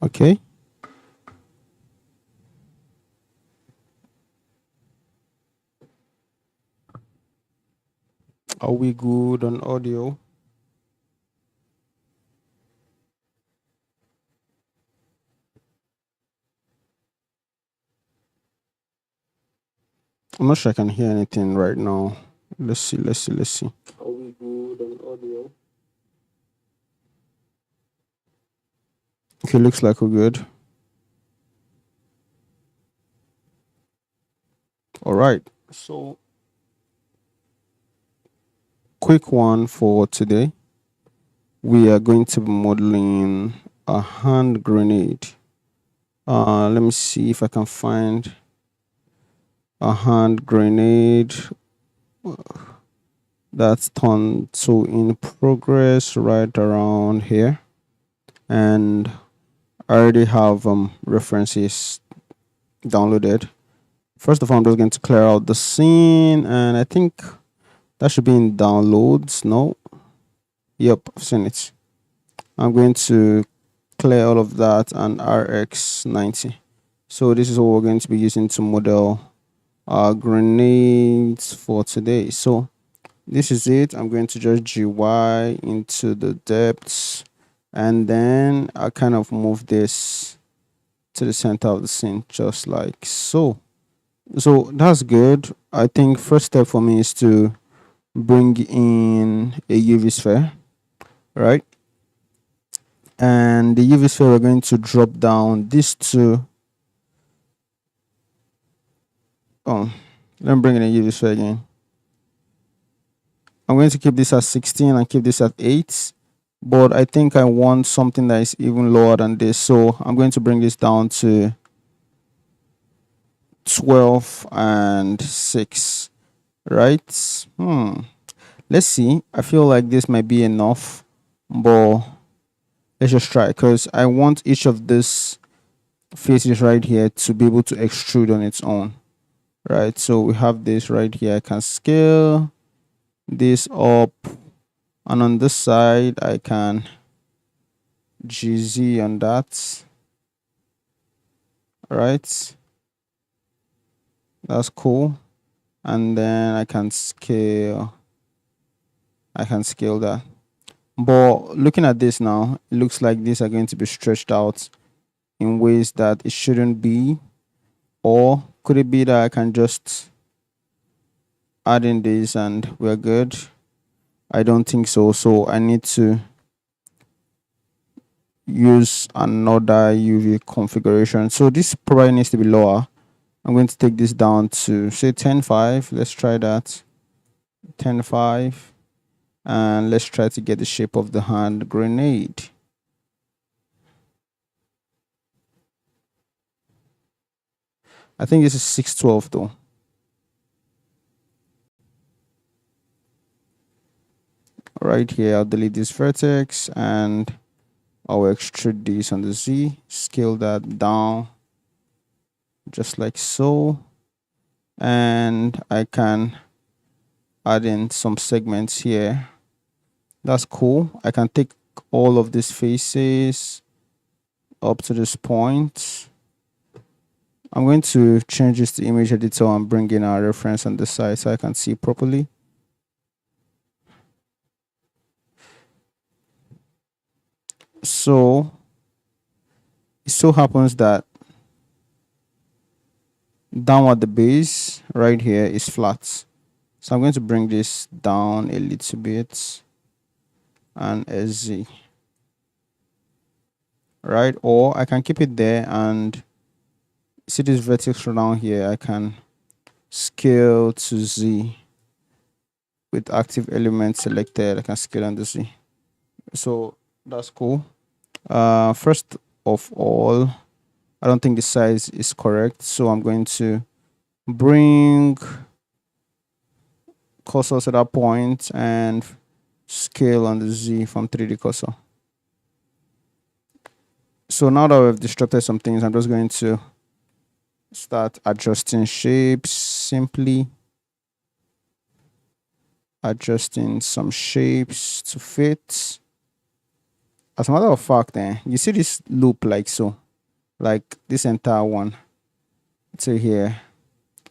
Okay. Are we good on audio? I'm not sure I can hear anything right now. Let's see. Are we good on audio? Okay, looks like we're good. All right. So, quick one for today. We are going to be modeling a hand grenade. Let me see if I can find a hand grenade that's turned to in progress right around here. And I already have references downloaded. First of all, I'm just going to clear out the scene, and I think that should be in downloads. No, yep, I've seen it. I'm going to clear all of that and RX90. So this is what we're going to be using to model our grenades for today. So this is it. I'm going to just GY into the depths, and then I kind of move this to the center of the scene just like so. So that's good. I think first step for me is to bring in a UV sphere, right? And the UV sphere, we're going to drop down these two. Oh, let me bring in a UV sphere again. I'm going to keep this at 16 and keep this at 8. But I think I want something that is even lower than this. So I'm going to bring this down to 12 and 6, right? Let's see. I feel like this might be enough, but let's just try, because I want each of these faces right here to be able to extrude on its own, right? So we have this right here. I can scale this up, and on this side I can GZ on that, right? That's cool. And then I can scale that. But looking at this now, it looks like these are going to be stretched out in ways that it shouldn't be. Or could it be that I can just add in this and we're good? I don't think so. So I need to use another UV configuration. So this probably needs to be lower. I'm going to take this down to say 10.5. Let's try that. 10.5. And let's try to get the shape of the hand grenade. I think this is 612 though. Right here, I'll delete this vertex and I'll extrude this on the Z, scale that down just like so. And I can add in some segments here. That's cool. I can take all of these faces up to this point. I'm going to change this to image editor and bring in our reference on the side so I can see properly. So it so happens that down at the base right here is flat. So I'm going to bring this down a little bit and SZ. Right? Or I can keep it there and see this vertex down here. I can scale to Z with active element selected. I can scale on the Z. So that's cool. First of all, I don't think the size is correct. So I'm going to bring cursor to that point and scale on the Z from 3D cursor. So now that we've destructed some things, I'm just going to start adjusting shapes simply. Adjusting some shapes to fit. As a matter of fact, you see this loop like so, like this entire one to here.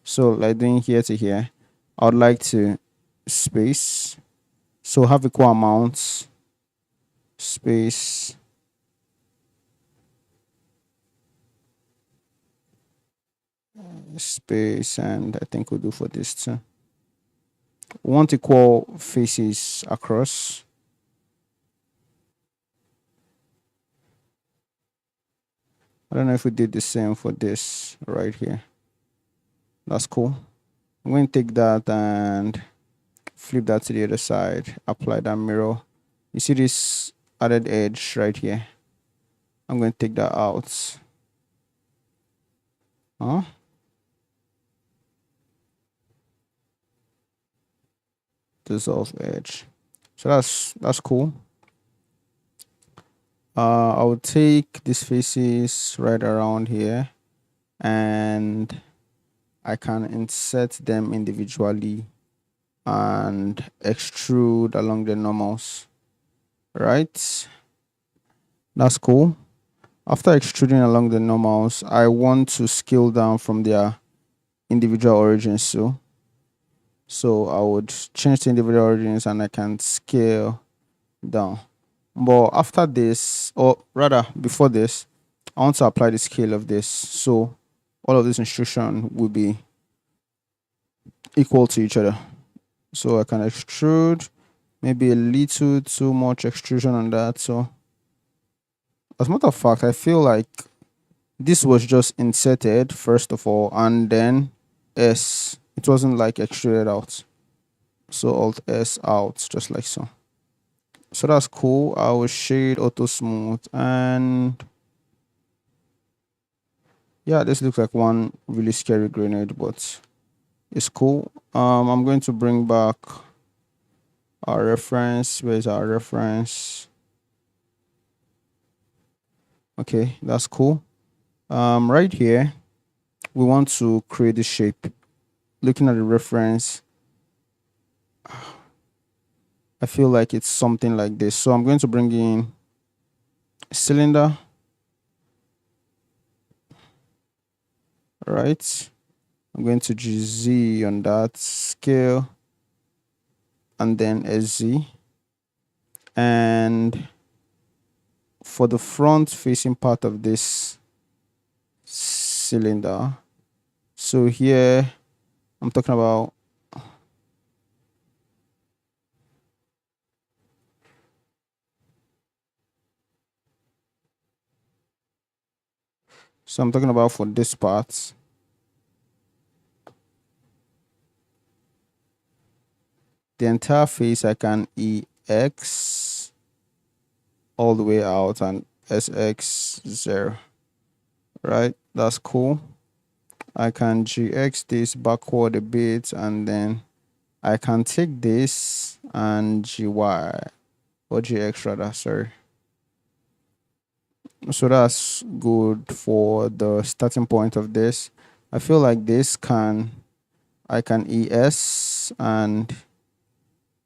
So like doing here to here, I would like to space. So have equal amounts, space, space, and I think we'll do for this too. We want equal faces across. I don't know if we did the same for this right here. That's cool. I'm going to take that and flip that to the other side, apply that mirror. You see this added edge right here? I'm going to take that out. Huh? Dissolve edge. So that's cool. I will take these faces right around here and I can insert them individually and extrude along the normals. Right? That's cool. After extruding along the normals, I want to scale down from their individual origins. So I would change the individual origins and I can scale down. But after this, or rather before this, I want to apply the scale of this. So all of this instruction will be equal to each other. So I can extrude, maybe a little too much extrusion on that. So as a matter of fact, I feel like this was just inserted first of all, and then S. It wasn't like extruded out. So Alt S out, just like so. So that's cool. I will shade auto smooth, and yeah, this looks like one really scary grenade, but it's cool. I'm going to bring back our reference. Where's our reference? Okay, that's cool. Right here, we want to create the shape. Looking at the reference, I feel like it's something like this. So I'm going to bring in a cylinder. Right. I'm going to GZ on that scale and then SZ. And for the front facing part of this cylinder, so here I'm talking about for this part. The entire face I can EX all the way out and SX0. Right? That's cool. I can GX this backward a bit and then I can take this and GY or GX rather, sorry. So that's good for the starting point of this. I feel like I can ES and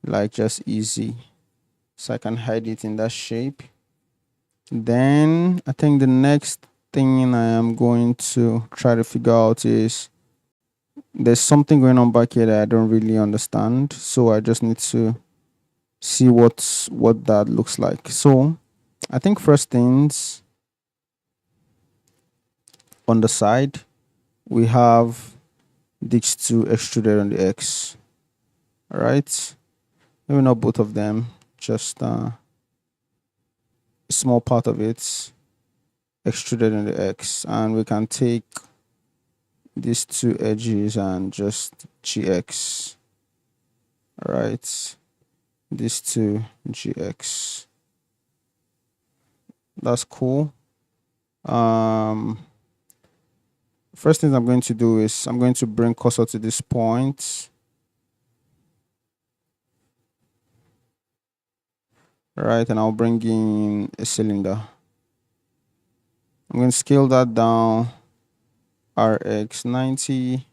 like just easy. So I can hide it in that shape. Then I think the next thing I am going to try to figure out is there's something going on back here that I don't really understand. So I just need to see what that looks like. So I think first things on the side, we have these two extruded on the X. All right. Maybe not both of them, just a small part of it extruded on the X. And we can take these two edges and just GX. All right. These two GX. That's cool. First thing I'm going to do is I'm going to bring cursor to this point. Right, and I'll bring in a cylinder. I'm going to scale that down. RX 90,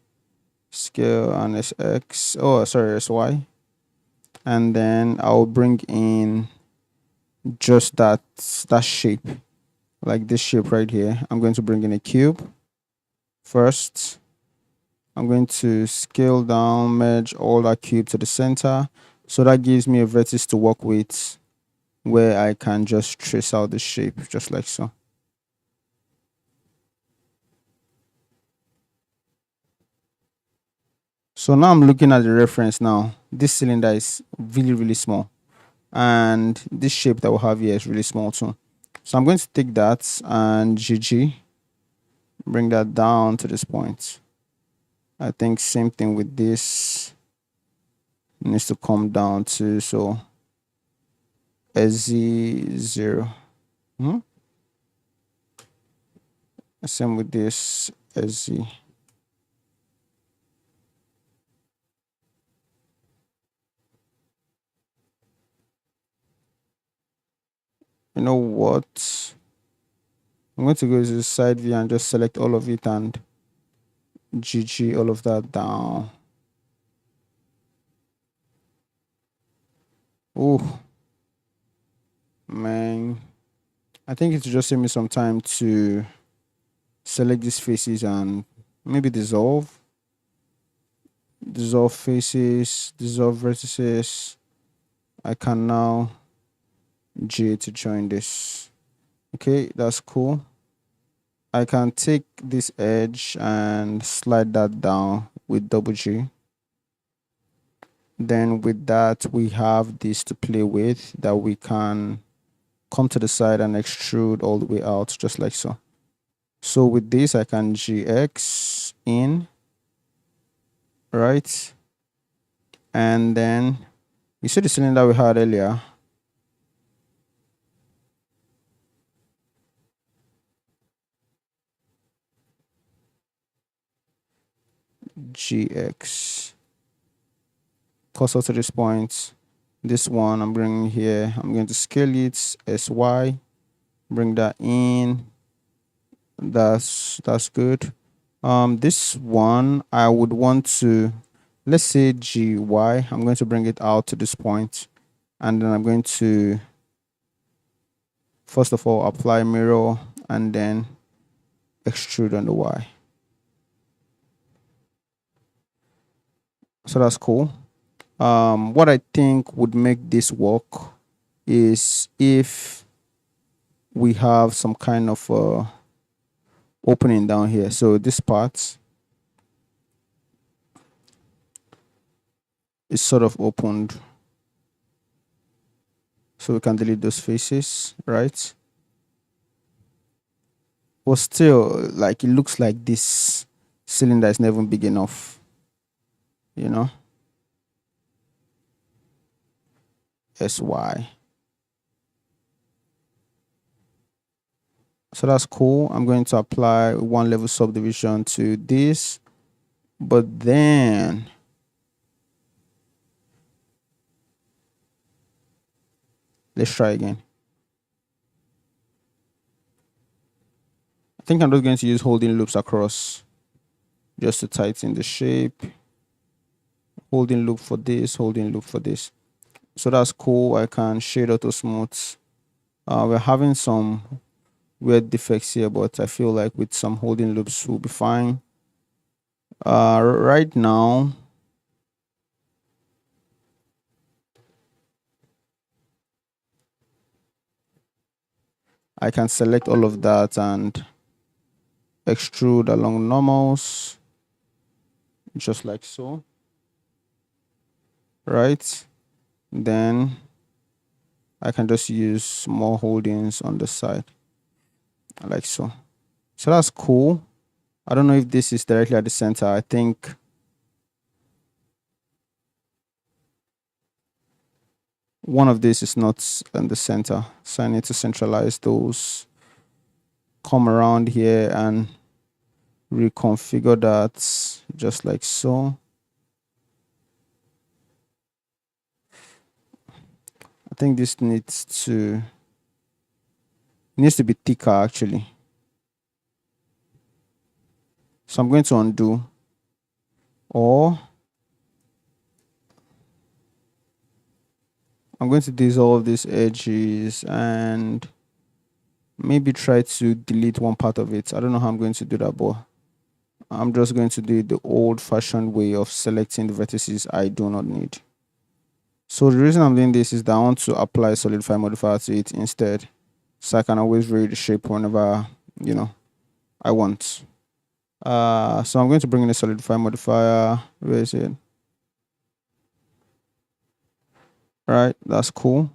scale and SX. Oh, sorry, SY. And then I'll bring in just that shape, like this shape right here. I'm going to bring in a cube first. I'm going to scale down, merge all that cube to the center. So that gives me a vertex to work with where I can just trace out the shape just like so. So now I'm looking at the reference now. This cylinder is really, really small. And this shape that we have here is really small too. So I'm going to take that and GG, bring that down to this point. I think same thing with this. It needs to come down to, so SZ0. Same with this SZ. You know what? I'm going to go to the side view and just select all of it and GG all of that down. Oh, man. I think it's just save me some time to select these faces and maybe dissolve faces, dissolve vertices. I can now G to join this. Okay, that's cool. I can take this edge and slide that down with double G. Then with that, we have this to play with that we can come to the side and extrude all the way out just like so. So with this, I can GX in, right? And then you see the cylinder we had earlier. GX. Cursor to this point. This one I'm bringing here. I'm going to scale it SY. Bring that in. That's good. This one I would want to, let's say GY. I'm going to bring it out to this point, and then I'm going to first of all apply mirror and then extrude on the Y. So that's cool. What I think would make this work is if we have some kind of opening down here. So this part is sort of opened. So we can delete those faces, right? But still, like, it looks like this cylinder is never big enough, you know? SY. So that's cool. I'm going to apply one level subdivision to this, but then let's try again. I think I'm just going to use holding loops across just to tighten the shape. Holding loop for this, holding loop for this. So that's cool. I can shade auto smooth. We're having some weird defects here, but I feel like with some holding loops we'll be fine. Right now, I can select all of that and extrude along normals, just like so, right? Then I can just use more holdings on the side, like so. So that's cool. I don't know if this is directly at the center. I think one of these is not in the center. So I need to centralize those, come around here and reconfigure that just like so. I think this needs to be thicker actually. So I'm going to undo, or I'm going to dissolve these edges and maybe try to delete one part of it. I don't know how I'm going to do that, but I'm just going to do it the old-fashioned way of selecting the vertices I do not need. So the reason I'm doing this is that I want to apply solidify modifier to it instead, so I can always vary the shape whenever I want. So I'm going to bring in a solidify modifier. Where is it? Right, that's cool.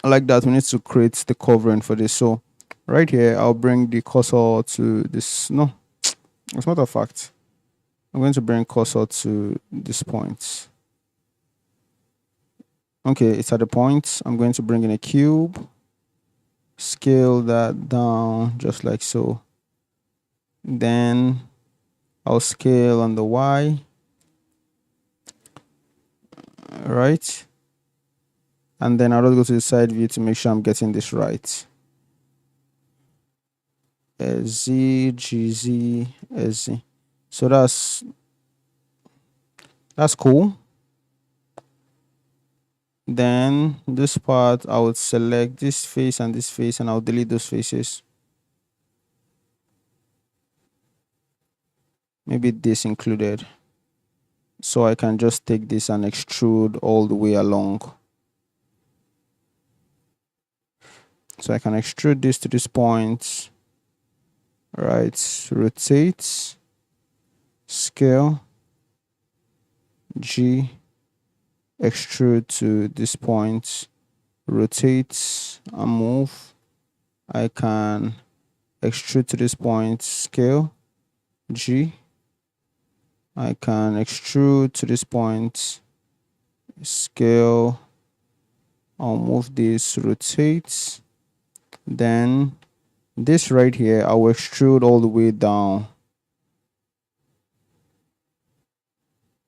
I like that. We need to create the covering for this. So right here, I'll bring the cursor to this. No, it's not a fact. I'm going to bring cursor to this point. Okay, it's at the point. I'm going to bring in a cube, scale that down just like so. Then I'll scale on the Y, right? And then I'll just go to the side view to make sure I'm getting this right. Z, GZ, SZ. So that's cool. Then this part, I would select this face and this face, and I'll delete those faces. Maybe this included. So I can just take this and extrude all the way along. So I can extrude this to this point. Right, rotate, scale, G, extrude to this point, rotate and move. I can extrude to this point, scale, G. I can extrude to this point, scale, I'll move this, rotate. Then this right here, I will extrude all the way down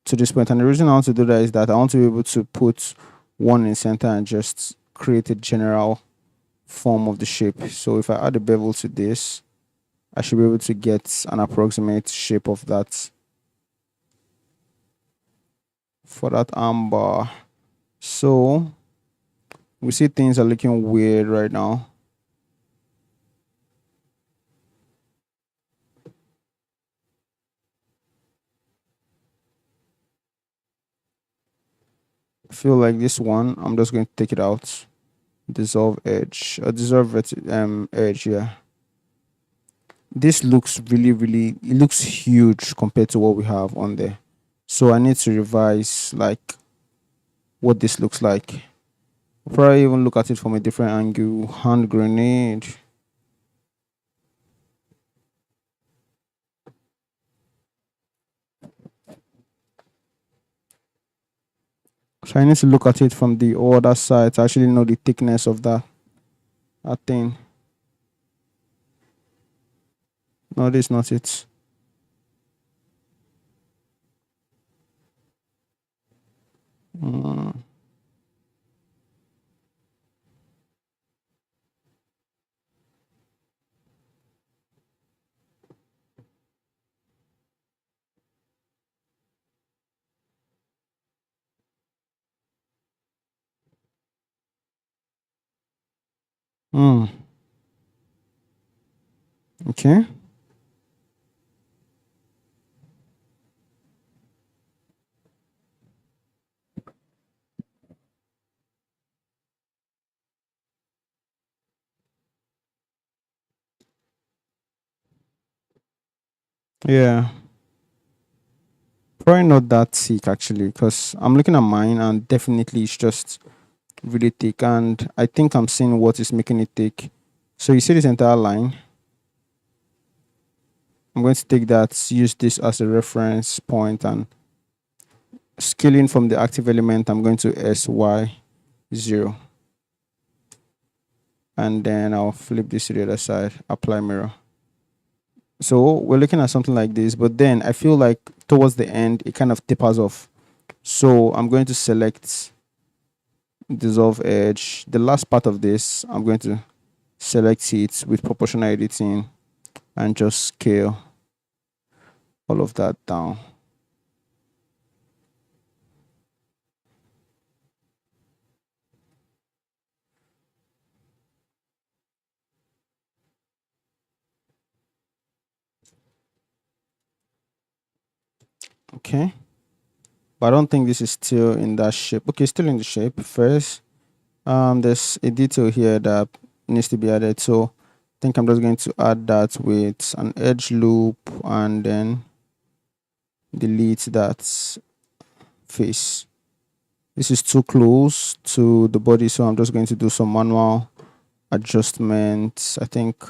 to this point. And the reason I want to do that is that I want to be able to put one in center and just create a general form of the shape. So if I add a bevel to this, I should be able to get an approximate shape of that for that arm bar. So we see things are looking weird right now. I feel like this one, I'm just going to take it out. Dissolve edge, dissolve edge, yeah. This looks really, it looks huge compared to what we have on there. So I need to revise like what this looks like. I'll probably even look at it from a different angle. Hand grenade. So I need to look at it from the other side to actually know the thickness of that thing. No, this is not it. Mm. Mm. Okay. Yeah. Probably not that thick actually, because I'm looking at mine and definitely it's just really thick, and I think I'm seeing what is making it thick. So you see this entire line. I'm going to take that, use this as a reference point, and scaling from the active element, I'm going to SY0. And then I'll flip this to the other side, apply mirror. So we're looking at something like this, but then I feel like towards the end, it kind of tapers off. So I'm going to select dissolve edge. The last part of this, I'm going to select it with proportional editing and just scale all of that down. Okay, but I don't think this is still in that shape. Okay, still in the shape. First, there's a detail here that needs to be added, so I think I'm just going to add that with an edge loop and then delete that face. This is too close to the body, so I'm just going to do some manual adjustments. I think,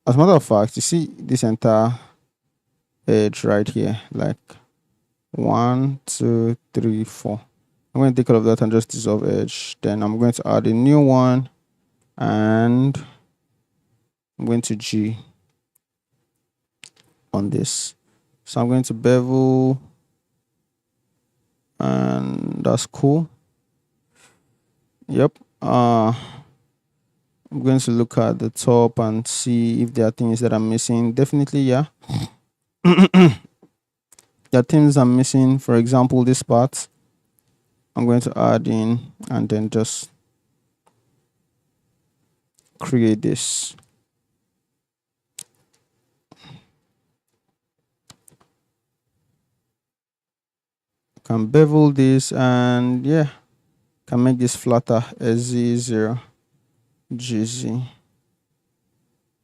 as a matter of fact, you see this entire edge right here, like 1, 2, 3, 4. I'm going to take all of that and just dissolve edge. Then I'm going to add a new one and I'm going to G on this. So I'm going to bevel and that's cool. Yep. I'm going to look at the top and see if there are things that I'm missing. Definitely, yeah. There are things I'm missing. For example, this part I'm going to add in and then just create this. Can bevel this and yeah, can make this flatter SZ0 GZ.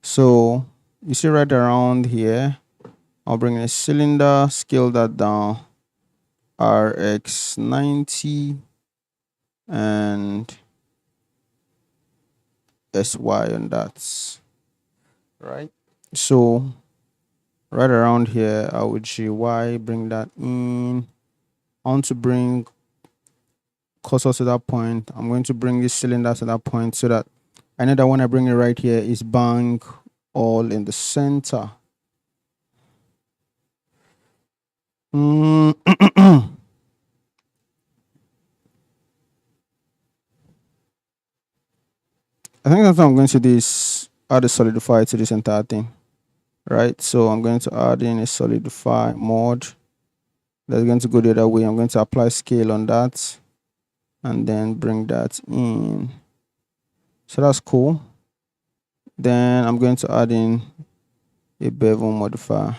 So you see right around here, I'll bring a cylinder, scale that down, RX90 and SY on that. Right. So right around here, I would GY, bring that in. I want to bring cursor to that point. I'm going to bring this cylinder to that point so that I know that when I bring it right here, it's bang all in the center. I think that's what I'm going to do is add a solidify to this entire thing. Right, so I'm going to add in a solidify mod. That's going to go the other way. I'm going to apply scale on that and then bring that in. So that's cool. Then I'm going to add in a bevel modifier,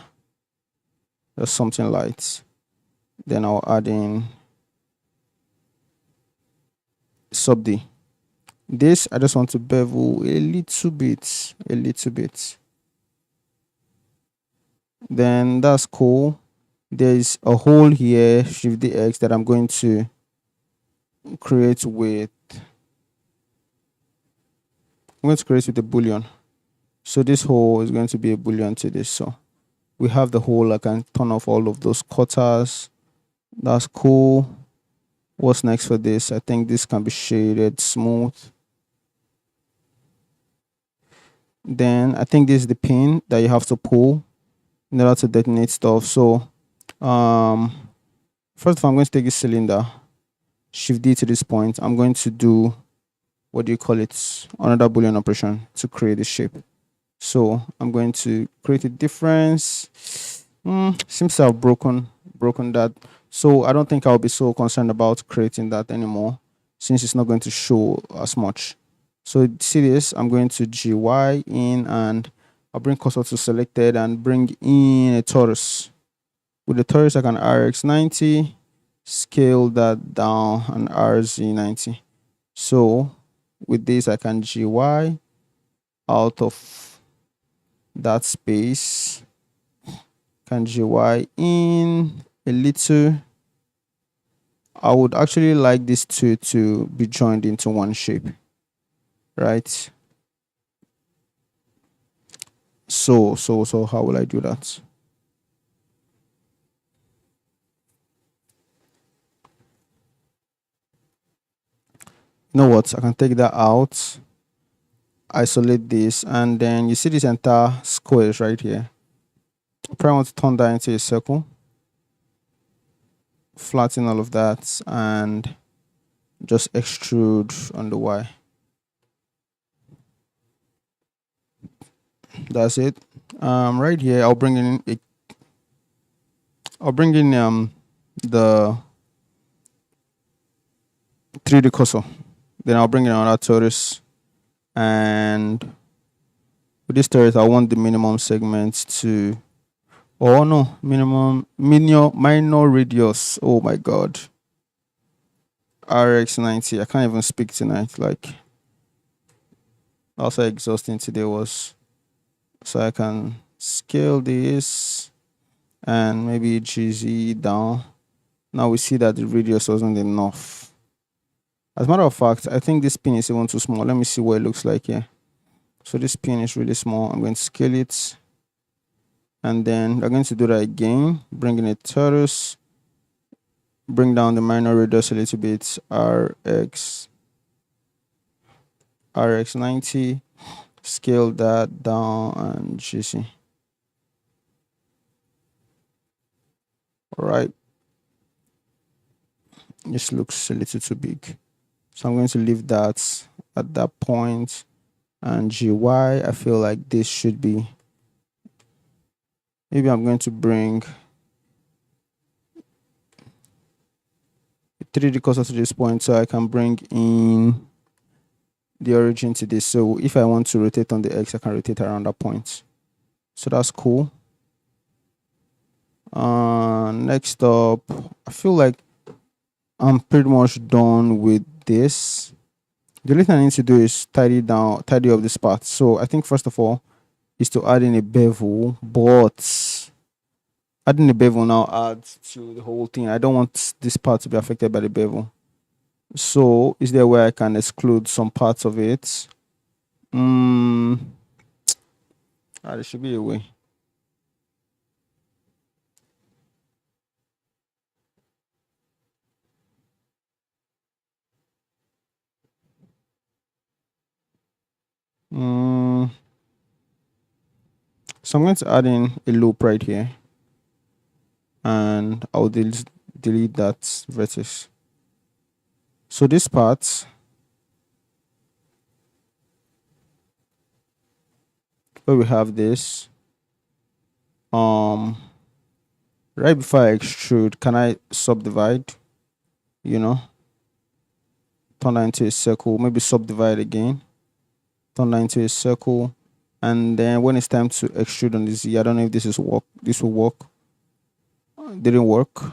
just something light. Then I'll add in sub D. This I just want to bevel a little bit, Then that's cool. There's a hole here, Shift DX, that I'm going to create with. I'm going to create with a boolean. So this hole is going to be a boolean to this. So we have the hole. I can turn off all of those cutters. That's cool. What's next for this? I think this can be shaded smooth. Then I think this is the pin that you have to pull in order to detonate stuff. So first of all, I'm going to take a cylinder, Shift D to this point. I'm going to do, what do you call it, another boolean operation to create a shape. So I'm going to create a difference. Seems to have broken that. So I don't think I'll be so concerned about creating that anymore, since it's not going to show as much. So see this, I'm going to GY in and I'll bring cursor to selected and bring in a torus. With the torus, I can RX90, scale that down and RZ90. So with this, I can GY out of that space, can GY in a little. I would actually like these two to be joined into one shape, right? So how will I do that? You know what? I can take that out, isolate this, and then you see this entire squares right here. I probably want to turn that into a circle, flatten all of that, and just extrude on the Y. That's it. Right here, I'll bring in the 3D cursor. Then I'll bring in another torus, and with this torus, I want the minimum segments to Oh no, minor radius. Oh my god. RX90. I can't even speak tonight. Like, also exhausting today was. So I can scale this and maybe GZ down. Now we see that the radius wasn't enough. As a matter of fact, I think this pin is even too small. Let me see what it looks like here. So this pin is really small. I'm going to scale it. And then I'm going to do that again. Bring in a torus. Bring down the minor radius a little bit. RX90. Scale that down and GC. All right. This looks a little too big. So I'm going to leave that at that point. And GY, I feel like this should be. Maybe I'm going to bring 3D cursor to this point so I can bring in the origin to this. So if I want to rotate on the X, I can rotate around that point. So that's cool. Next up, I feel like I'm pretty much done with this. The only thing I need to do is tidy up this part. So I think first of all is to add in a bevel, but adding the bevel now adds to the whole thing. I don't want this part to be affected by the bevel. So is there a way I can exclude some parts of it? There should be a way. So I'm going to add in a loop right here. And I'll delete that vertex. So this part, where we have this, right before I extrude, can I subdivide? You know, turn that into a circle, maybe subdivide again, turn that into a circle, and then when it's time to extrude on the Z, I don't know if this will work. Didn't work.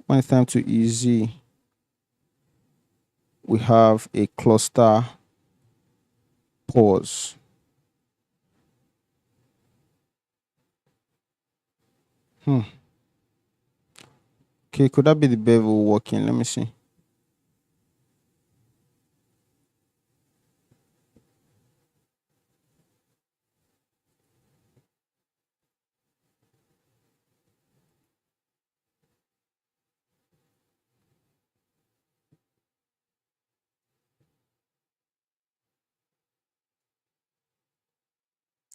When it's time to EZ, we have a cluster pause. Okay, could that be the bevel working? Let me see.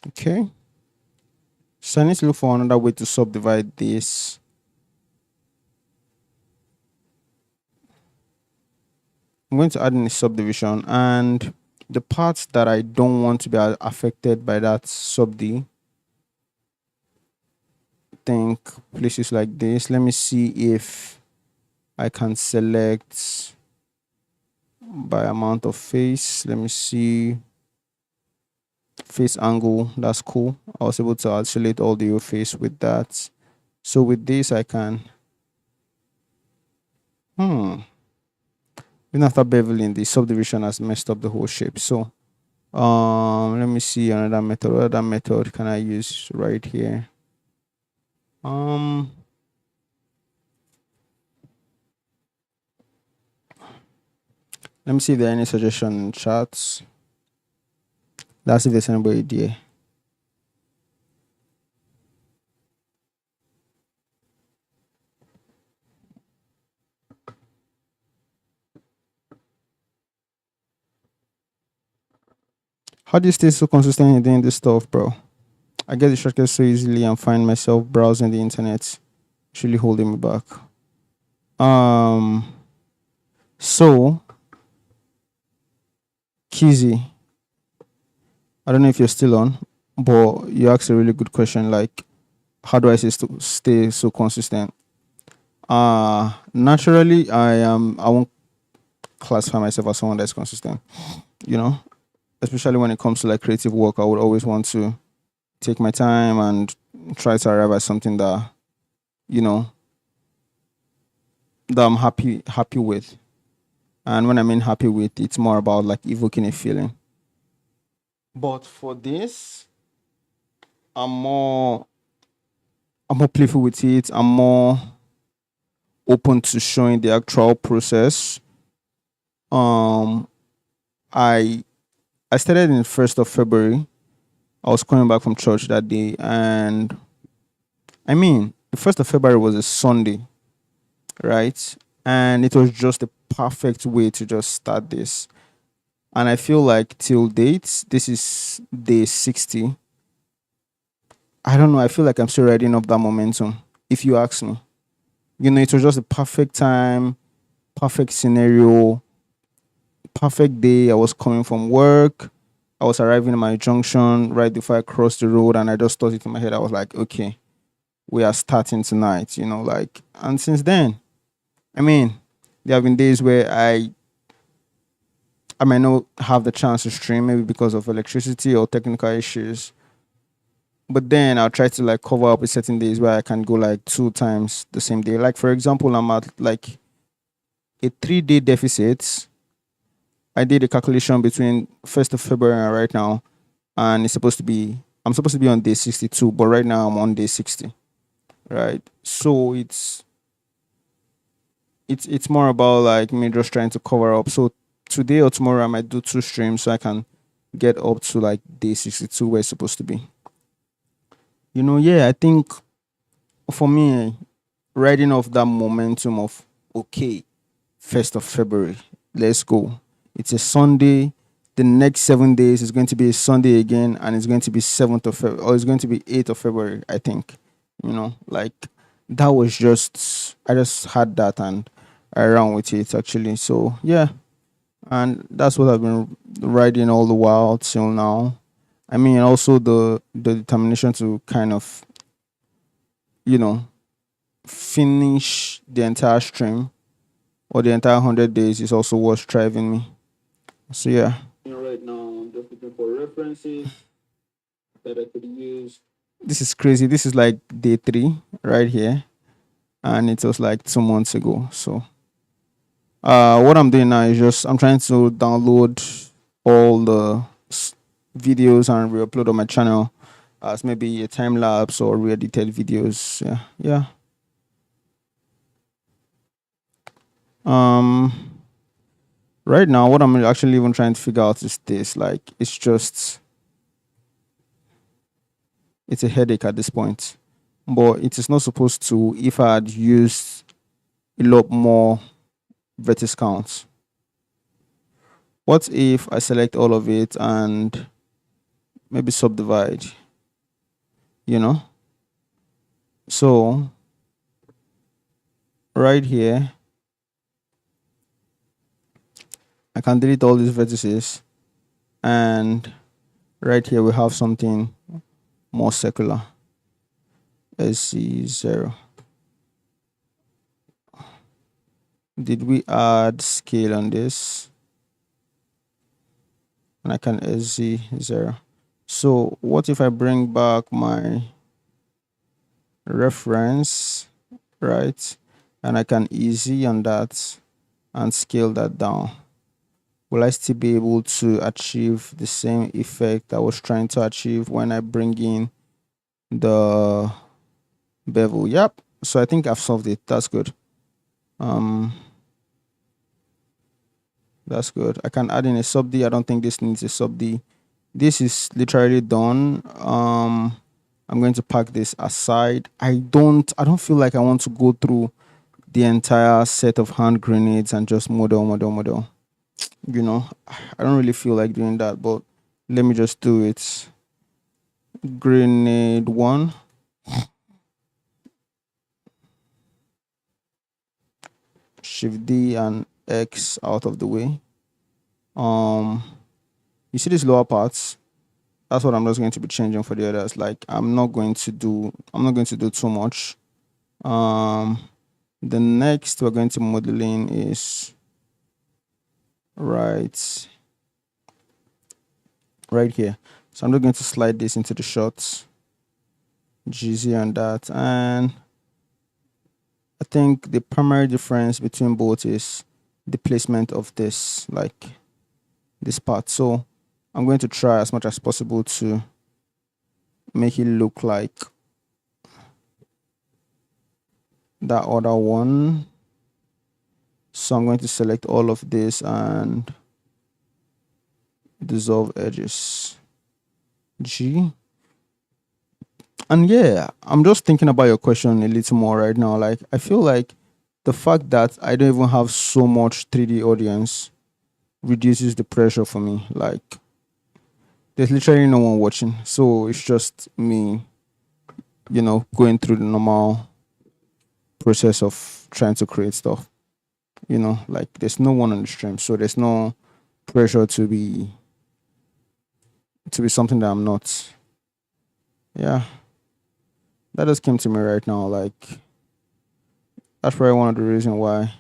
Okay. So I need to look for another way to subdivide this. I'm going to add in a subdivision, and the parts that I don't want to be affected by that sub-D, think places like this. Let me see if I can select by amount of face. Let me see. Face angle, that's cool. I was able to isolate all the face with that. So with this, I can. Even after beveling, the subdivision has messed up the whole shape. So, let me see another method. What other method can I use right here? Let me see if there are any suggestions in chats. Let's see if there's anybody there. How do you stay so consistent in doing this stuff, bro? I get distracted so easily and find myself browsing the internet. It's really holding me back. So Kizzy, I don't know if you're still on, but you asked a really good question. Like, how do I stay so consistent? Naturally, I won't classify myself as someone that's consistent. You know, especially when it comes to like creative work, I would always want to take my time and try to arrive at something that, you know, that I'm happy with. And when I mean happy with, it's more about like evoking a feeling. But for this, I'm more I'm more playful with it. I'm more open to showing the actual process. Um I I started in the 1st of February. I was coming back from church that day, and I mean the 1st of February was a Sunday, right? And it was just the perfect way to just start this. And I feel like till date, this is day 60. I don't know. I feel like I'm still riding off that momentum, if you ask me. It was just the perfect time, perfect scenario, perfect day. I was coming from work. I was arriving at my junction right before I crossed the road, and I just thought it in my head. I was like, okay, we are starting tonight, and since then, I mean, there have been days where I might not have the chance to stream, maybe because of electricity or technical issues. But then I'll try to like cover up with certain days where I can go like 2 times the same day. Like for example, I'm at like a 3 day deficit. I did a calculation between 1st of February and right now, and I'm supposed to be on day 62, but right now I'm on day 60. Right. So it's more about like me just trying to cover up. So today or tomorrow I might do 2 streams so I can get up to like day 62 where it's supposed to be. Yeah, I think for me, riding off that momentum of okay, 1st of February, let's go. It's a Sunday. The next 7 days is going to be a Sunday again, and it's going to be 7th of February, or it's going to be 8th of February, I think. Like that was just I just had that and I ran with it actually. So yeah, and that's what I've been riding all the while till now. I mean, also the determination to kind of you know finish the entire stream or the entire 100 days is also what's driving me. So yeah. Right now, I'm just looking for references that I could use. This is crazy. This is like day 3 right here, and it was like 2 months ago. So, what I'm doing now is just I'm trying to download all the videos and re-upload on my channel as maybe a time lapse or re-edited videos. Yeah, yeah. Um, right now, what I'm actually even trying to figure out is this. Like, it's a headache at this point. But it is not supposed to if I had used a lot more vertex counts. What if I select all of it and maybe subdivide? You know? So right here, I can delete all these vertices, and right here we have something more circular. SC0. Did we add scale on this? And I can SC0. So what if I bring back my reference, right? And I can easy on that and scale that down. Will I still be able to achieve the same effect I was trying to achieve when I bring in the bevel? Yep. So I think I've solved it. That's good. That's good. I can add in a sub D. I don't think this needs a sub D. This is literally done. I'm going to pack this aside. I don't feel like I want to go through the entire set of hand grenades and just model. I don't really feel like doing that, but let me just do it. Grenade 1. Shift D and X out of the way. You see these lower parts? That's what I'm just going to be changing for the others. Like I'm not going to do too much. The next we're going to modeling is right here. So I'm just going to slide this into the shorts, GZ on that. And I think the primary difference between both is the placement of this, like this part. So I'm going to try as much as possible to make it look like that other one. So I'm going to select all of this and dissolve edges, G. And yeah, I'm just thinking about your question a little more right now. Like, I feel like the fact that I don't even have so much 3D audience reduces the pressure for me. Like, there's literally no one watching. So it's just me, going through the normal process of trying to create stuff. Like there's no one on the stream. So there's no pressure to be something that I'm not. Yeah. That just came to me right now. Like, that's probably one of the reasons why,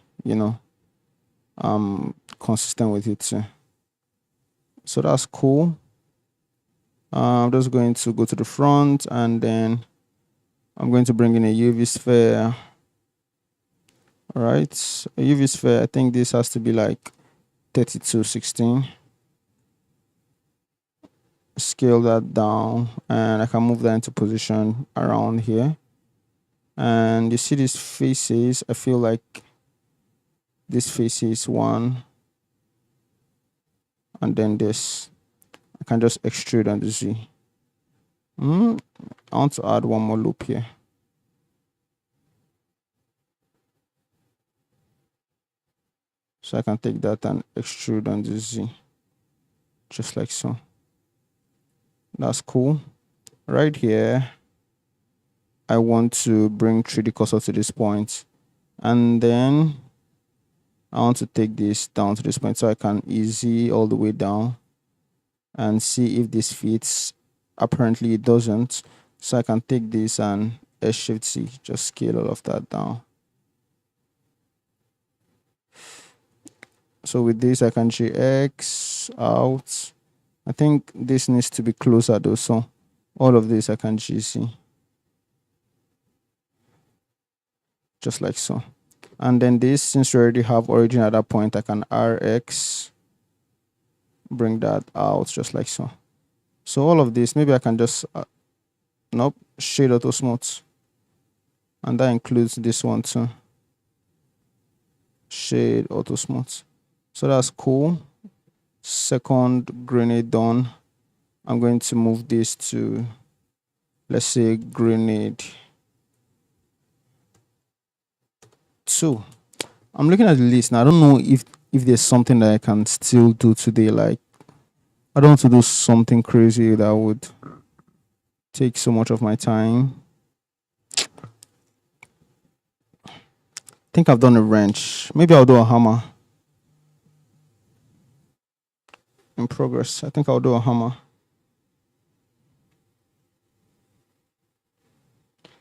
I'm consistent with it too. So that's cool. I'm just going to go to the front, and then I'm going to bring in a UV sphere. All right, a UV sphere. I think this has to be like 3216. Scale that down, and I can move that into position around here. And you see these faces. I feel like this face is one, and then this. I can just extrude on the Z. I want to add one more loop here. So I can take that and extrude on the Z, just like so. That's cool. Right here, I want to bring 3D cursor to this point, and then I want to take this down to this point so I can easy all the way down and see if this fits. Apparently it doesn't, so I can take this and Shift-C, just scale all of that down. So with this, I can GX out. I think this needs to be closer though, so all of this I can GC. Just like so. And then this, since we already have origin at that point, I can RX, bring that out just like so. So all of this, maybe I can just, shade auto smooth. And that includes this one too. Shade auto smooth. So that's cool. Second grenade done. I'm going to move this to, let's say, grenade 2. I'm looking at the list now. I don't know if there's something that I can still do today. Like, I don't want to do something crazy that would take so much of my time. I think I've done a wrench. Maybe I'll do a hammer. In progress. I think I'll do a hammer.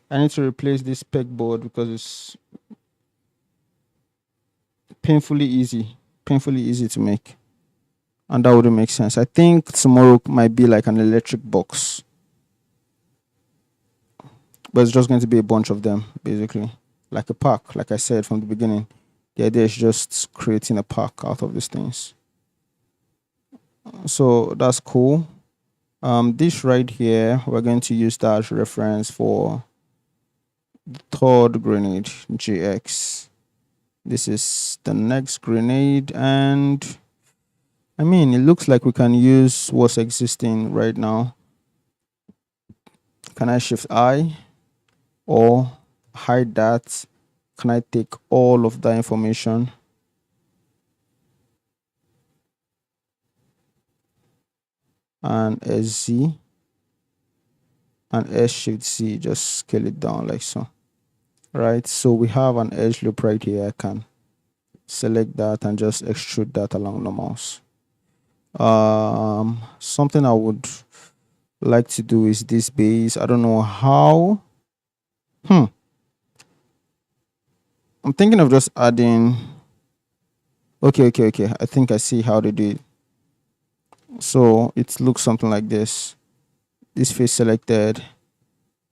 I need to replace this pegboard because it's painfully easy to make, and that wouldn't make sense. I think tomorrow might be like an electric box, but it's just going to be a bunch of them, basically like a pack. Like I said from the beginning, the idea is just creating a pack out of these things. So that's cool. This right here, we're going to use that as reference for the third grenade, GX. This is the next grenade, and I mean, it looks like we can use what's existing right now. Can I Shift I or hide that? Can I take all of that information? And SZ and S Shift C, just scale it down like so. Right, so we have an edge loop right here. I can select that and just extrude that along the mouse. Something I would like to do is this base. I don't know how. I'm thinking of just adding. Okay. I think I see how they do it. So it looks something like this. this face selected,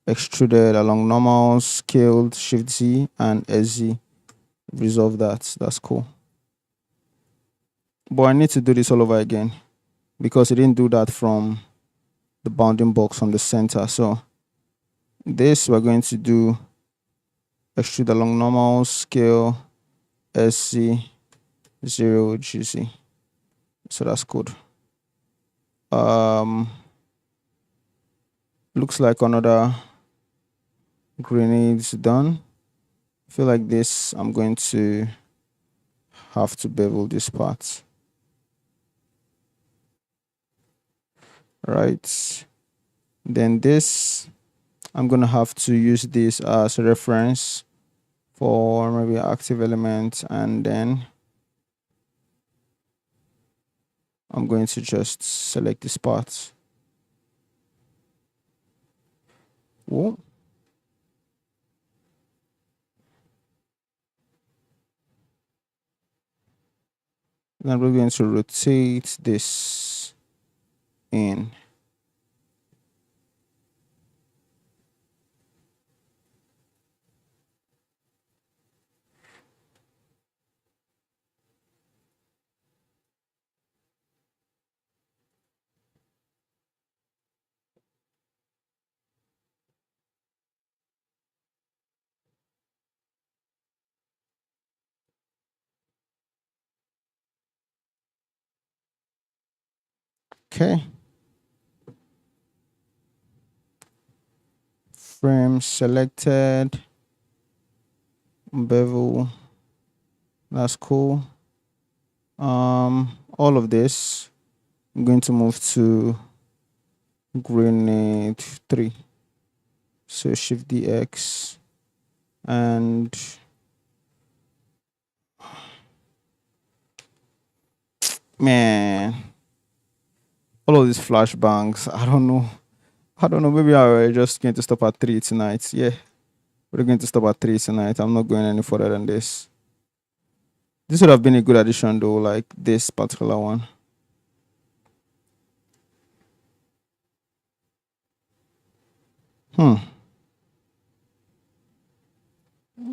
extruded along normal, scaled, shift Z and SZ. Resolve that. That's cool. But I need to do this all over again because it didn't do that from the bounding box from the center. So this we're going to do extrude along normal, scale, SC, 0, GZ. So that's good. Looks like another grenade's done. I feel like this, I'm going to have to bevel this part. Right. Then this, I'm going to have to use this as a reference for maybe active element, and then I'm going to just select this part. Whoa. Then we're going to rotate this in. Okay. Frame selected. Bevel. That's cool. All of this, I'm going to move to grenade 3. So shift DX and man, all of these flashbangs, I don't know. Maybe I'm just going to stop at 3 tonight. Yeah, we're going to stop at 3 tonight. I'm not going any further than this. This would have been a good addition though, like this particular one.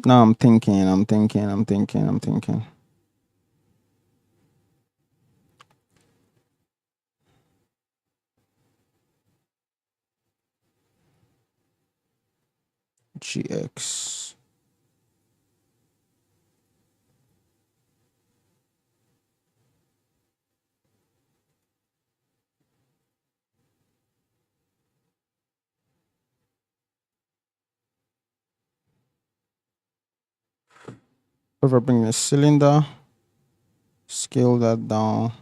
Now I'm thinking. GX. Over bring the cylinder, scale that down.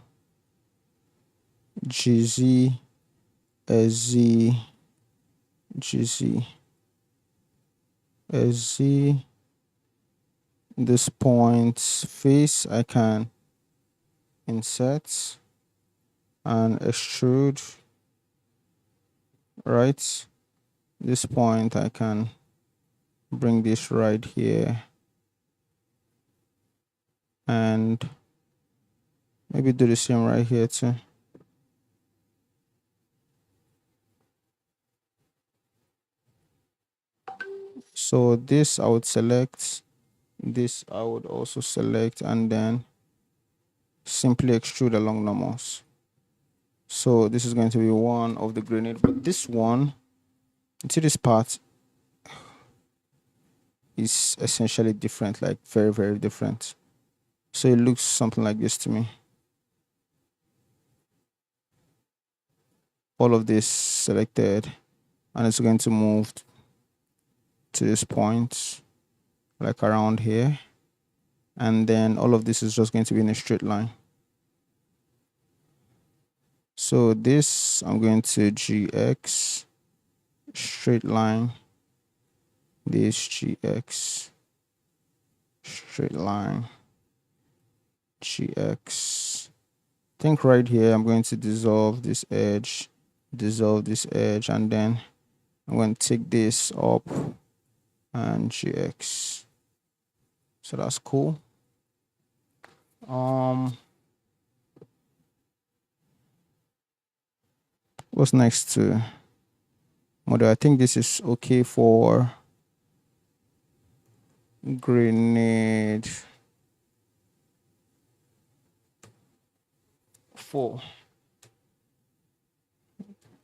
GZ, SZ, GZ, SZ. This point face I can insert and extrude. Right. This point I can bring this right here and maybe do the same right here too. So this I would select, this I would also select, and then simply extrude along normals. So this is going to be one of the grenade, but this one, you see this part is essentially different, like very, very different. So it looks something like this to me. All of this selected, and it's going to move to this point, like around here. And then all of this is just going to be in a straight line. So this, I'm going to GX, straight line, this GX, straight line, GX. I think right here, I'm going to dissolve this edge, and then I'm going to take this up and GX. So that's cool. What's next to model. I think this is okay for grenade 4.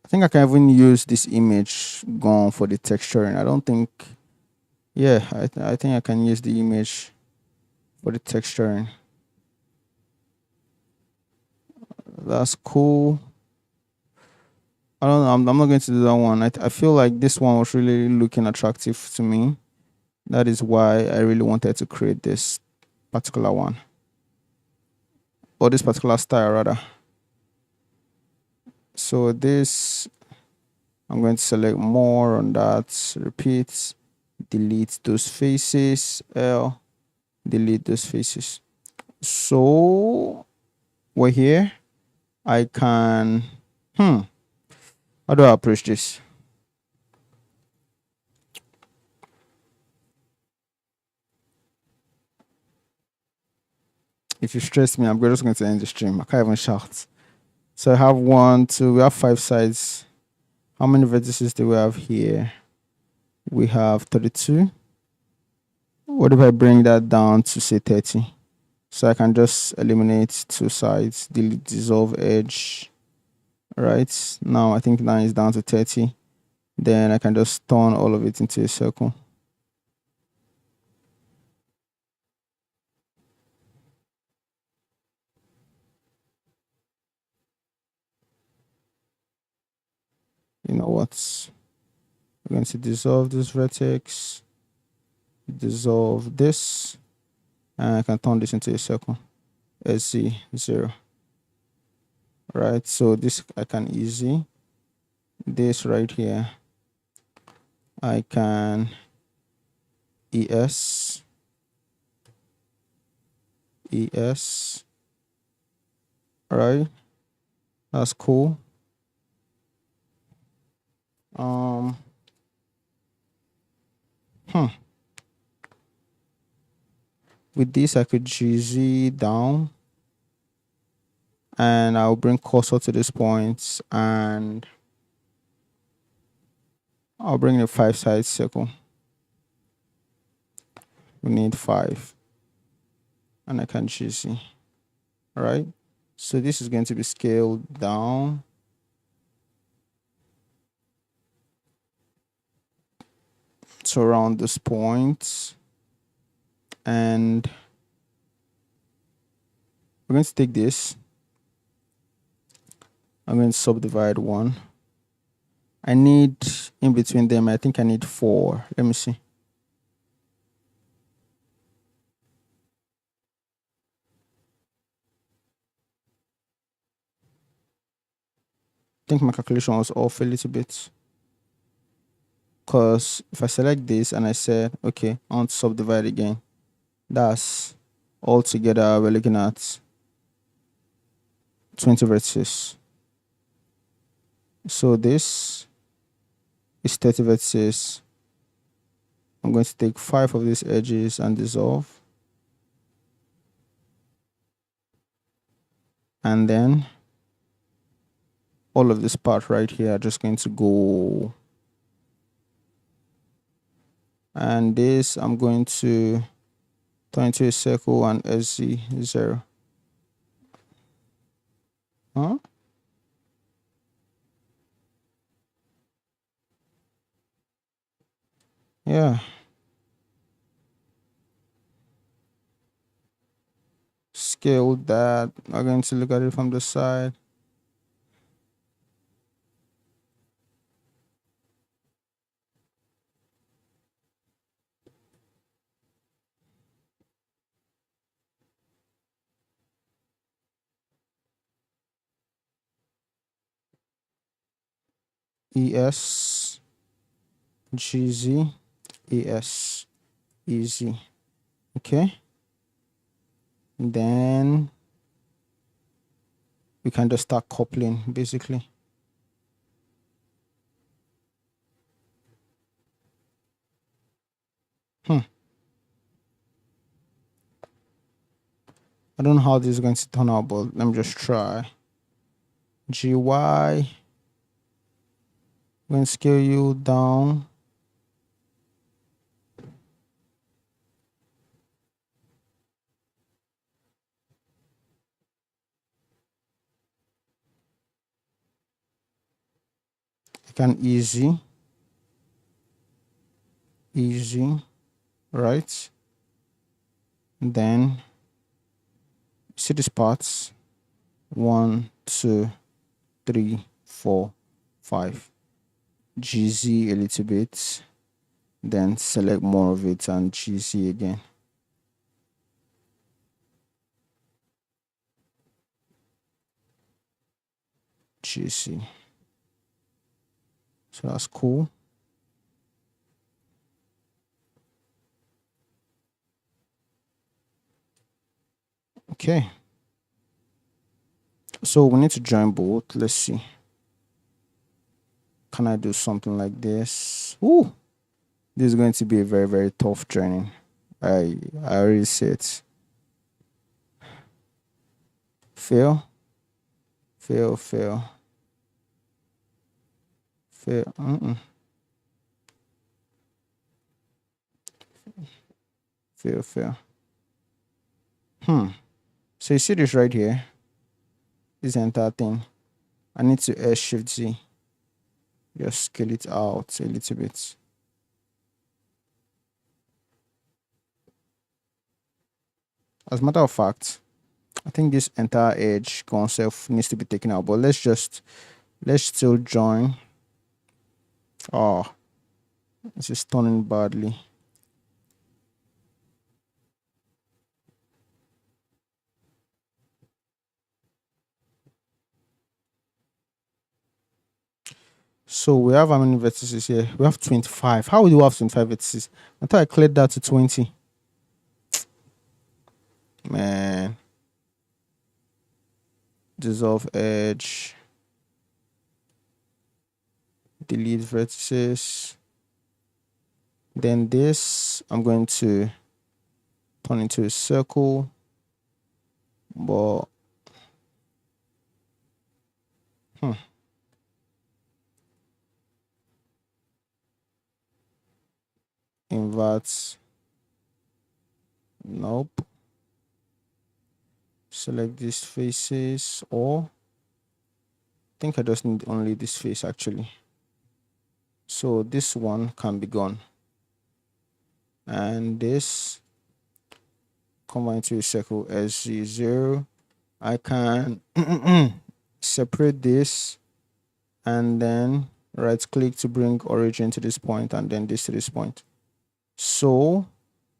I think I can even use this image gone for the texturing. I don't think, yeah, I think I can use the image for the texturing. That's cool. I don't know. I'm not going to do that one. I feel like this one was really looking attractive to me. That is why I really wanted to create this particular one, or this particular style rather. So this, I'm going to select more on that. Repeat, delete those faces. L, delete those faces. So we're here. I can, how do I approach this? If you stress me, I'm just going to end the stream. I can't even shout. So I have 1, 2, we have 5 sides. How many vertices do we have here? We have 32. What if I bring that down to say 30? So I can just eliminate 2 sides, delete dissolve edge. Right now, I think now it's down to 30. Then I can just turn all of it into a circle. You know what? We're going to dissolve this vertex, dissolve this, and I can turn this into a circle. SC0. Right, so this I can easy. This right here, I can ES, right? That's cool. With this, I could GZ down, and I'll bring cursor to this point, and I'll bring a 5-side circle. We need 5, and I can GZ. All right. So this is going to be scaled down. So around this point, and we're going to take this. I'm going to subdivide 1. I need in between them, I think I need 4. Let me see. I think my calculation was off a little bit. Because if I select this and I said, okay, I want to subdivide again, that's altogether we're looking at 20 vertices. So this is 30 vertices. I'm going to take 5 of these edges and dissolve. And then all of this part right here are just going to go. And this I'm going to turn into a circle and SZ0. Huh? Yeah. Scale that. I'm going to look at it from the side. ES, GZ, ES, easy. Okay. And then we can just start coupling basically. I don't know how this is going to turn out, but let me just try. GY, I'm going to scale you down. I can easy, right? Then see these parts. 1, 2, 3, 4, 5. GZ a little bit. Then select more of it and GZ again. GC. So that's cool. Okay. So we need to join both. Let's see. Can I do something like this? Ooh. This is going to be a very, very tough journey. I already see it. Fail. Fail. Fail. Fail. Fail. Fail. So you see this right here? This entire thing. I need to S Shift Z. Just scale it out a little bit. As a matter of fact, I think this entire edge concept needs to be taken out. But let's still join. Oh, this is turning badly. So we have how many vertices here? We have 25. How do you have 25 vertices? I thought I cleared that to 20. Man. Dissolve edge. Delete vertices. Then this, I'm going to turn into a circle. But invert. Nope. Select these faces, or I think I just need only this face actually. So this one can be gone. And this combine to a circle SZ0. I can separate this and then right click to bring origin to this point and then this to this point. So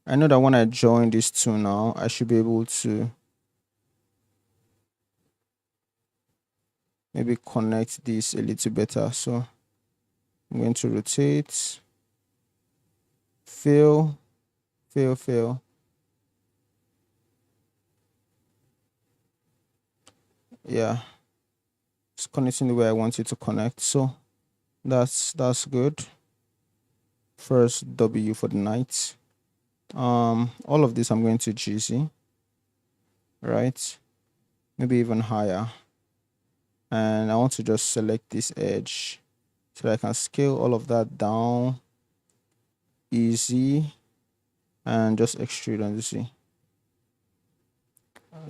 I know that when I join these two now, I should be able to maybe connect this a little better. So I'm going to rotate, fill. Yeah, it's connecting the way I want it to connect. So that's good. First W for the night. All of this I'm going to GC, right? Maybe even higher. And I want to just select this edge so that I can scale all of that down easy and just extrude on the C.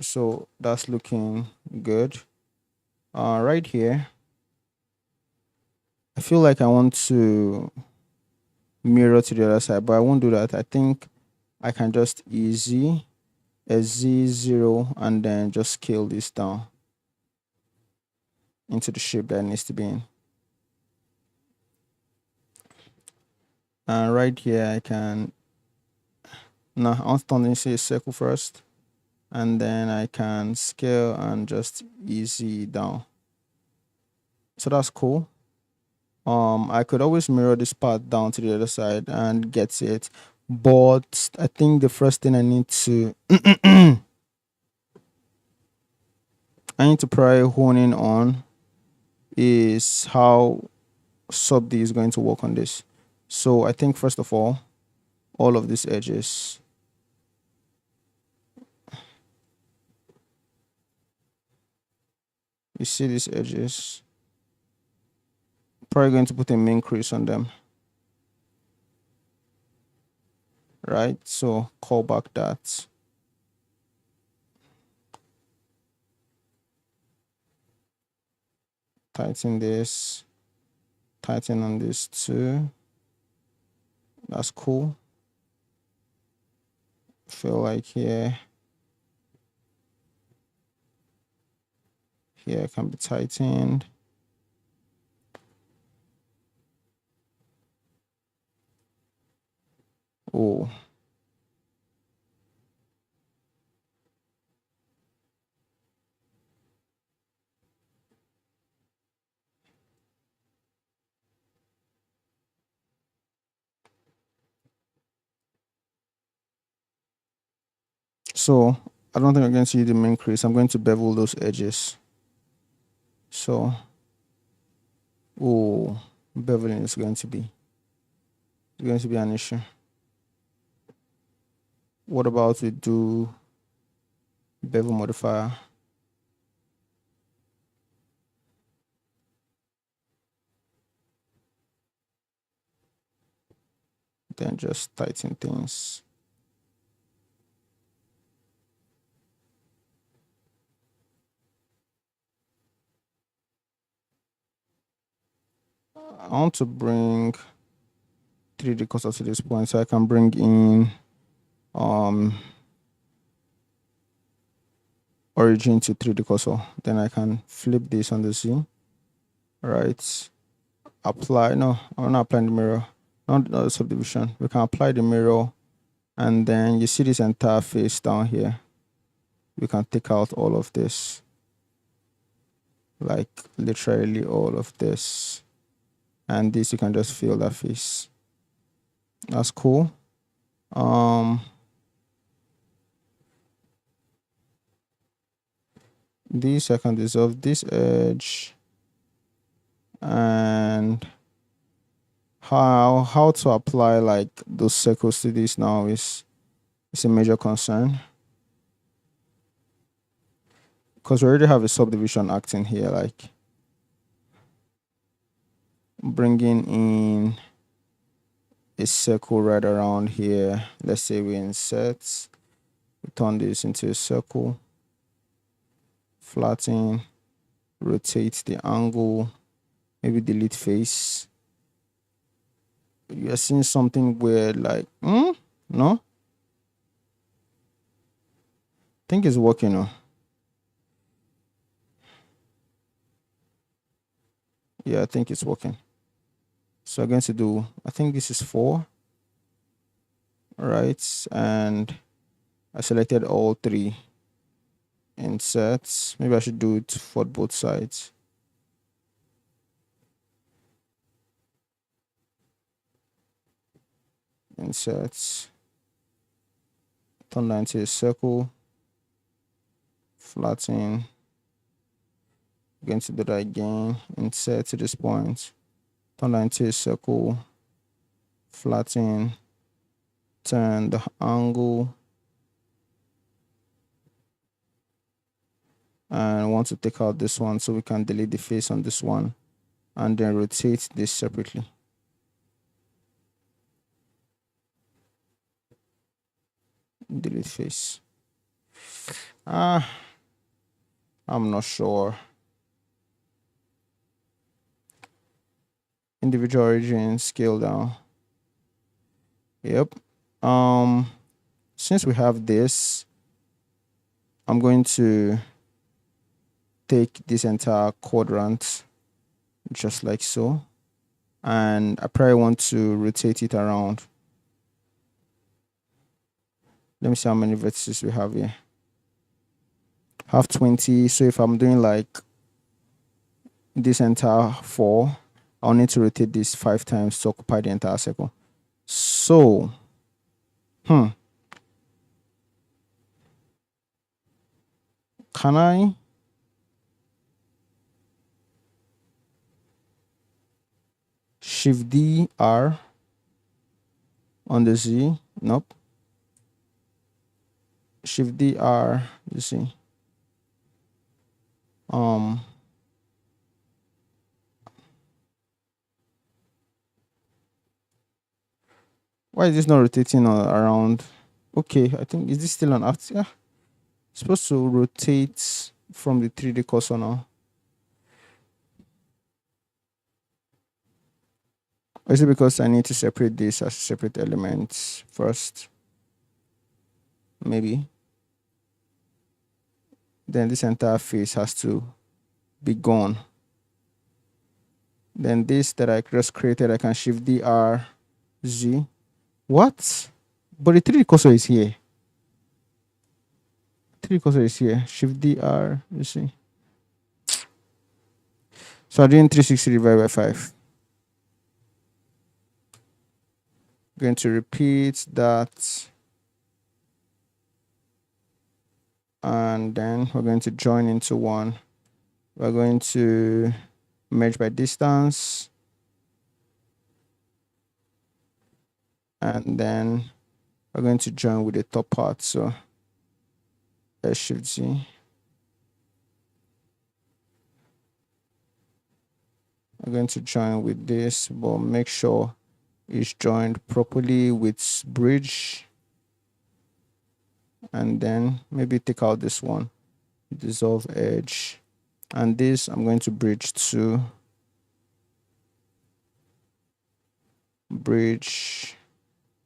So that's looking good. Right here, I feel like I want to mirror to the other side, but I won't do that. I think I can just easy a Z0 and then just scale this down into the shape that it needs to be in. And right here, I can, now I want to turn into a circle first, and then I can scale and just easy down. So that's cool. I could always mirror this part down to the other side and get it, but I think the first thing I need to I need to probably hone in on is how sub D is going to work on this. So I think first of all of these edges, you see these edges, probably going to put a main crease on them, right? So call back that. Tighten this, tighten on this too. That's cool. Feel like here can be tightened. Oh, so I don't think I'm going to use the main crease. I'm going to bevel those edges. So, oh, beveling is going to be an issue. What about we do bevel modifier? Then just tighten things. I want to bring 3D cursor to this point so I can bring in origin to 3D cursor. Then I can flip this on the Z. Right. Apply. No, I'm not applying the mirror. Not the subdivision. We can apply the mirror, and then you see this entire face down here. We can take out all of this. Like literally all of this. And this you can just fill that face. That's cool. This I can dissolve this edge, and how to apply like those circles to this now is a major concern, because we already have a subdivision acting here, like bringing in a circle right around here. Let's say we insert, we turn this into a circle, flatten, rotate the angle, maybe delete face. You're seeing something weird, like no, I think it's working now. Yeah, I think it's working. So I'm going to do, I think this is 4, right? And I selected all 3 inserts. Maybe I should do it for both sides. Inserts, turn that into a circle, flatten, going to do that again, insert to this point, turn that into a circle, flatten, turn the angle, and I want to take out this one so we can delete the face on this one, and then rotate this separately. Delete face. I'm not sure. Individual origin, scale down. Yep. Since we have this, I'm going to take this entire quadrant just like so, and I probably want to rotate it around. Let me see how many vertices we have here. Have 20. So if I'm doing like this entire 4, I'll need to rotate this 5 times to occupy the entire circle. So, can I Shift D R on the Z? Nope. Shift D R, you see. Why is this not rotating around? Okay, I think, is this still on active? Yeah, it's supposed to rotate from the 3D cursor now. Or is it because I need to separate this as separate elements first? Maybe. Then this entire face has to be gone. Then this that I just created, I can shift DR Z. What? But the 3D cursor is here. 3D cursor is here. Shift DR, you see. So I'm doing 360 divided by 5. Going to repeat that. And then we're going to join into one. We're going to merge by distance. And then we're going to join with the top part. So Shift Z. I'm going to join with this, but make sure it's joined properly with bridge. And then maybe take out this one, dissolve edge. And this I'm going to bridge to bridge,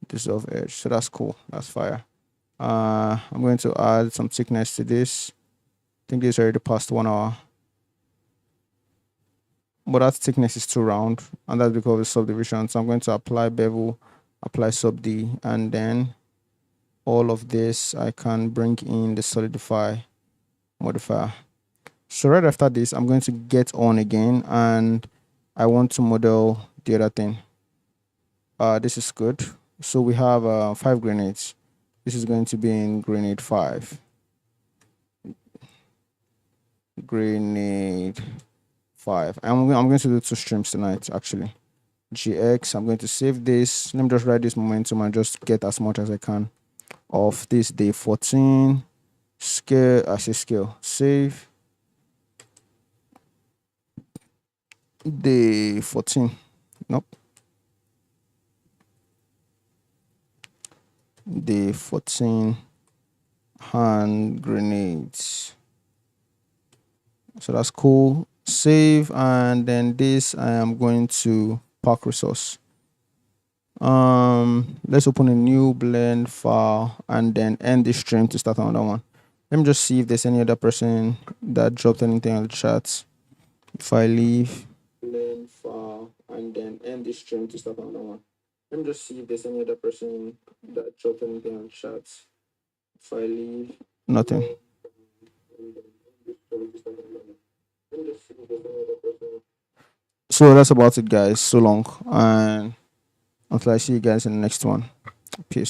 dissolve edge. So that's cool. That's fire. I'm going to add some thickness to this. I think this is already past 1 hour. But that thickness is too round, and that's because of the subdivision. So I'm going to apply bevel, apply sub D, and then all of this I can bring in the solidify modifier. So right after this, I'm going to get on again, and I want to model the other thing. This is good. So we have 5 grenades. This is going to be in grenade 5. Grenade 5. I'm going to do 2 streams tonight, actually. GX. I'm going to save this. Let me just write this momentum and just get as much as I can of this day 14. Scale. I say scale. Save. Day 14. Nope. Day 14. Hand grenades. So that's cool. Save, and then this I am going to pack resource. Let's open a new blend file and then end this stream to start another one. Let me just see if there's any other person that dropped anything on the chat. If I leave blend file and then end this stream to start another one. Let me just see if there's any other person that dropped anything on the chat. If I leave nothing. So that's about it, guys. So long, and until I see you guys in the next one. Peace.